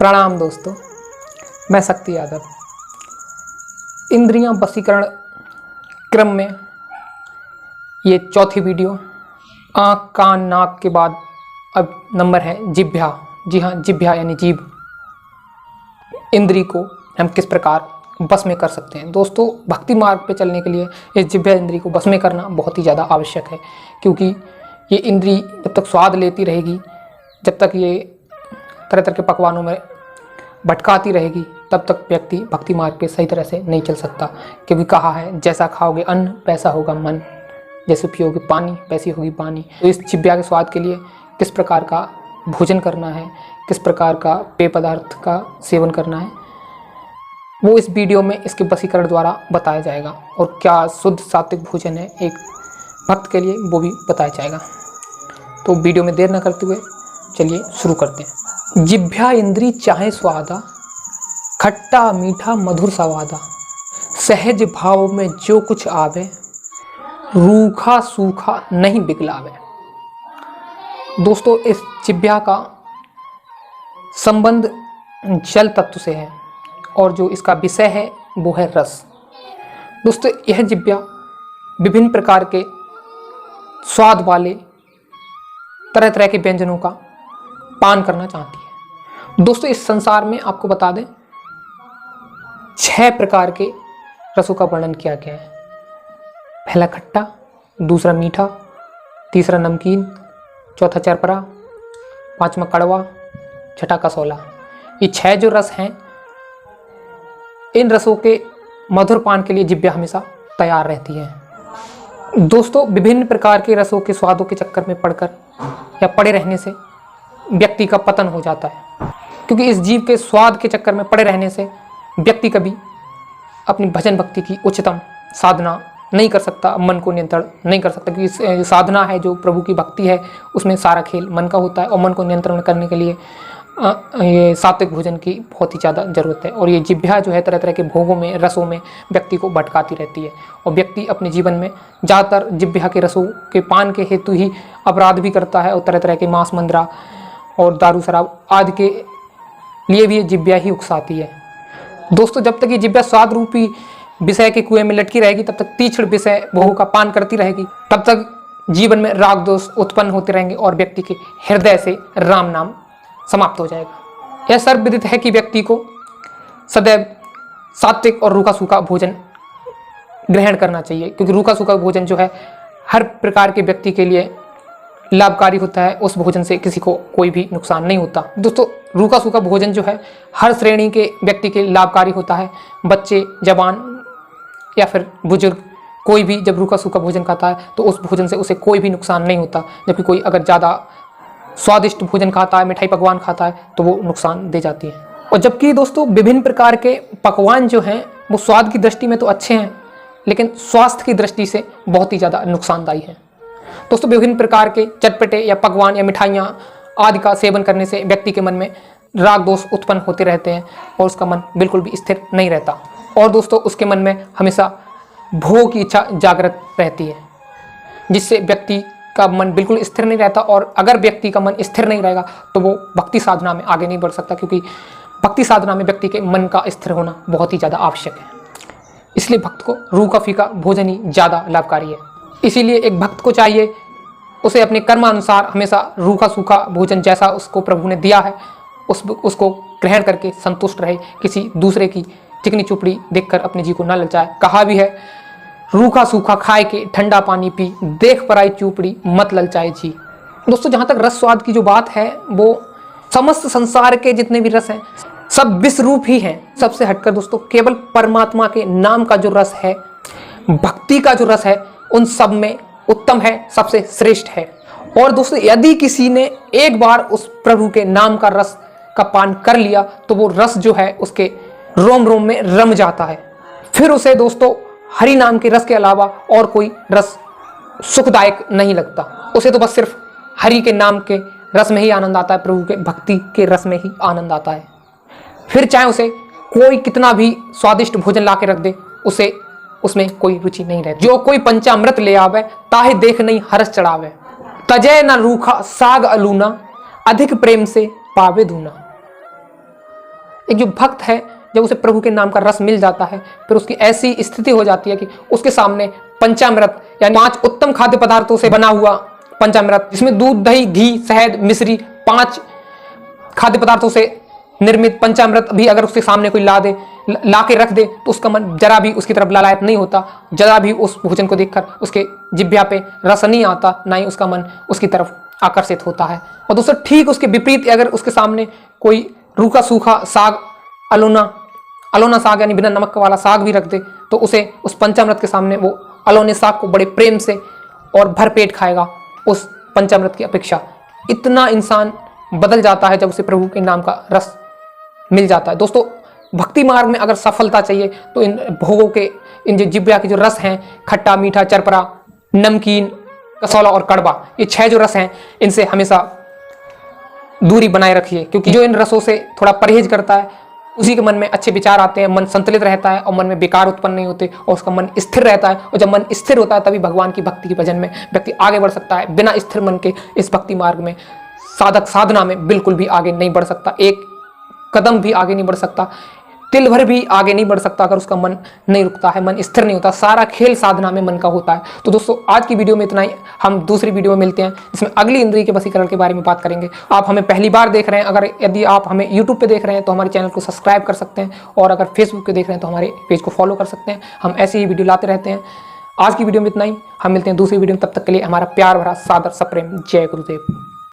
प्रणाम दोस्तों, मैं शक्ति यादव। इंद्रियां वशीकरण क्रम में ये चौथी वीडियो। आँख, कान, नाक के बाद अब नंबर है जिह्वा। जी हाँ, जिह्वा यानी जीभ इंद्री को हम किस प्रकार बस में कर सकते हैं। दोस्तों, भक्ति मार्ग पे चलने के लिए इस जिह्वा इंद्री को बस में करना बहुत ही ज़्यादा आवश्यक है, क्योंकि ये इंद्री जब तक स्वाद लेती रहेगी, जब तक ये तरह तरह के पकवानों में भटकाती रहेगी, तब तक व्यक्ति भक्ति मार्ग पे सही तरह से नहीं चल सकता। क्योंकि कहा है, जैसा खाओगे अन्न वैसा होगा मन, जैसे पियोगे पानी वैसी होगी पानी। तो इस जिह्वा के स्वाद के लिए किस प्रकार का भोजन करना है, किस प्रकार का पेय पदार्थ का सेवन करना है, वो इस वीडियो में इसके वशीकरण द्वारा बताया जाएगा। और क्या शुद्ध सात्विक भोजन है एक भक्त के लिए, वो भी बताया जाएगा। तो वीडियो में देर न करते हुए चलिए शुरू करते हैं। जिह्वा इंद्री चाहे स्वादा, खट्टा मीठा मधुर स्वादा, सहज भाव में जो कुछ आवे, रूखा सूखा नहीं बिगलावे। दोस्तों, इस जिह्वा का संबंध जल तत्व से है और जो इसका विषय है वो है रस। दोस्तों, यह जिह्वा विभिन्न प्रकार के स्वाद वाले तरह तरह के व्यंजनों का पान करना चाहती है। दोस्तों, इस संसार में आपको बता दें 6 प्रकार के रसों का वर्णन किया गया है। पहला खट्टा, दूसरा मीठा, तीसरा नमकीन, चौथा चरपरा, पांचवा कड़वा, छठा कसौला। ये 6 जो रस हैं, इन रसों के मधुर पान के लिए जिह्वा हमेशा तैयार रहती है। दोस्तों, विभिन्न प्रकार के रसों के स्वादों के चक्कर में पड़कर या पड़े रहने से व्यक्ति का पतन हो जाता है, क्योंकि इस जीव के स्वाद के चक्कर में पड़े रहने से व्यक्ति कभी अपनी भजन भक्ति की उच्चतम साधना नहीं कर सकता, मन को नियंत्रण नहीं कर सकता। क्योंकि साधना है जो प्रभु की भक्ति है, उसमें सारा खेल मन का होता है और मन को नियंत्रण करने के लिए ये सात्विक भोजन की बहुत ही ज़्यादा ज़रूरत है। और ये जिह्वा जो है तरह तरह के भोगों में, रसों में व्यक्ति को भटकाती रहती है और व्यक्ति अपने जीवन में ज़्यादातर जिह्वा के रसों के पान के हेतु ही अपराध भी करता है और तरह तरह के मांस मंद्रा और दारू शराब आदि के लिए भी ये जिह्वा ही उकसाती है। दोस्तों, जब तक ये जिह्वा स्वाद रूपी विषय के कुएं में लटकी रहेगी, तब तक तीक्ष्ण विषय भोगों का पान करती रहेगी, तब तक जीवन में राग दोष उत्पन्न होते रहेंगे और व्यक्ति के हृदय से राम नाम समाप्त हो जाएगा। यह सर्वविदित है कि व्यक्ति को सदैव सात्विक और रूखा सूखा भोजन ग्रहण करना चाहिए, क्योंकि रूखा सूखा भोजन जो है हर प्रकार के व्यक्ति के लिए लाभकारी होता है। उस भोजन से किसी को कोई भी नुकसान नहीं होता। दोस्तों, रूखा सूखा भोजन जो है हर श्रेणी के व्यक्ति के लाभकारी होता है। बच्चे, जवान या फिर बुजुर्ग, कोई भी जब रूखा सूखा भोजन खाता है तो उस भोजन से उसे कोई भी नुकसान नहीं होता। जबकि कोई अगर ज़्यादा स्वादिष्ट भोजन खाता है, मिठाई पकवान खाता है, तो वो नुकसान दे जाती है। और जबकि दोस्तों, विभिन्न प्रकार के पकवान जो हैं वो स्वाद की दृष्टि में तो अच्छे हैं, लेकिन स्वास्थ्य की दृष्टि से बहुत ही ज़्यादा नुकसानदायी है। दोस्तों, विभिन्न प्रकार के चटपटे या पकवान या मिठाइयाँ आदि का सेवन करने से व्यक्ति के मन में राग दोष उत्पन्न होते रहते हैं और उसका मन बिल्कुल भी स्थिर नहीं रहता। और दोस्तों, उसके मन में हमेशा भोग की इच्छा जागृत रहती है, जिससे व्यक्ति का मन बिल्कुल स्थिर नहीं रहता। और अगर व्यक्ति का मन स्थिर नहीं रहेगा तो वो भक्ति साधना में आगे नहीं बढ़ सकता, क्योंकि भक्ति साधना में व्यक्ति के मन का स्थिर होना बहुत ही ज़्यादा आवश्यक है। इसलिए भक्त को रूखा फीका भोजन ही ज़्यादा लाभकारी है। इसीलिए एक भक्त को चाहिए उसे अपने कर्मानुसार हमेशा रूखा सूखा भोजन जैसा उसको प्रभु ने दिया है उसको ग्रहण करके संतुष्ट रहे, किसी दूसरे की चिकनी चुपड़ी देखकर अपने जी को न ललचाए। कहा भी है, रूखा सूखा खाए के ठंडा पानी पी, देख पर आई चुपड़ी मत ललचाए जी। दोस्तों, जहाँ तक रस स्वाद की जो बात है, वो समस्त संसार के जितने भी रस हैं सब विष रूप ही हैं। सबसे हटकर दोस्तों केवल परमात्मा के नाम का जो रस है, भक्ति का जो रस है, उन सब में उत्तम है, सबसे श्रेष्ठ है। और दोस्तों, यदि किसी ने एक बार उस प्रभु के नाम का रस का पान कर लिया तो वो रस जो है उसके रोम रोम में रम जाता है। फिर उसे दोस्तों हरि नाम के रस के अलावा और कोई रस सुखदायक नहीं लगता। उसे तो बस सिर्फ हरि के नाम के रस में ही आनंद आता है, प्रभु के भक्ति के रस में ही आनंद आता है। फिर चाहे उसे कोई कितना भी स्वादिष्ट भोजन ला के रख दे, उसे उसमें कोई रुचि नहीं रहती। जो कोई पंचामृत ले आवे, ताहे देख नहीं हरस चढ़ावे, तजय न रूखा साग अलूना, अधिक प्रेम से पावे दूना। एक जो भक्त है जब उसे प्रभु के नाम का रस मिल जाता है फिर उसकी ऐसी स्थिति हो जाती है कि उसके सामने पंचामृत यानी 5 उत्तम खाद्य पदार्थों से बना हुआ पंचामृत, जिसमें दूध, दही, घी, शहद, मिश्री, 5 खाद्य पदार्थों से निर्मित पंचामृत भी अगर उसके सामने कोई ला के रख दे तो उसका मन जरा भी उसकी तरफ लालायत नहीं होता, जरा भी उस भोजन को देखकर उसके जिह्वा पे रस नहीं आता, ना ही उसका मन उसकी तरफ आकर्षित होता है। और दोस्तों ठीक उसके विपरीत अगर उसके सामने कोई रूखा सूखा साग, अलोना साग यानी बिना नमक वाला साग भी रख दे तो उसे उस पंचामृत के सामने वो अलोने साग को बड़े प्रेम से और भरपेट खाएगा उस पंचामृत की अपेक्षा। इतना इंसान बदल जाता है जब उसे प्रभु के नाम का रस मिल जाता है। दोस्तों भक्ति मार्ग में अगर सफलता चाहिए तो इन भोगों के, इन जो जिब्या के जो रस हैं, खट्टा, मीठा, चरपरा, नमकीन, कसौला और कड़वा, ये 6 जो रस हैं इनसे हमेशा दूरी बनाए रखिए, क्योंकि जो इन रसों से थोड़ा परहेज करता है उसी के मन में अच्छे विचार आते हैं, मन संतुलित रहता है और मन में विकार उत्पन्न नहीं होते और उसका मन स्थिर रहता है। और जब मन स्थिर होता है तभी भगवान की भक्ति के भजन में व्यक्ति आगे बढ़ सकता है। बिना स्थिर मन के इस भक्ति मार्ग में साधक साधना में बिल्कुल भी आगे नहीं बढ़ सकता, एक कदम भी आगे नहीं बढ़ सकता, तिल भर भी आगे नहीं बढ़ सकता अगर उसका मन नहीं रुकता है, मन स्थिर नहीं होता। सारा खेल साधना में मन का होता है। तो दोस्तों आज की वीडियो में इतना ही, हम दूसरी वीडियो में मिलते हैं जिसमें अगली इंद्रिय के वशीकरण के बारे में बात करेंगे। आप हमें पहली बार देख रहे हैं, अगर यदि आप हमें यूट्यूब पे देख रहे हैं तो हमारे चैनल को सब्सक्राइब कर सकते हैं, और अगर फेसबुक पे देख रहे हैं तो हमारे पेज को फॉलो कर सकते हैं। हम ऐसे ही वीडियो लाते रहते हैं। आज की वीडियो में इतना ही, हम मिलते हैं दूसरी वीडियो में, तब तक के लिए हमारा प्यार भरा सादर सप्रेम जय गुरुदेव।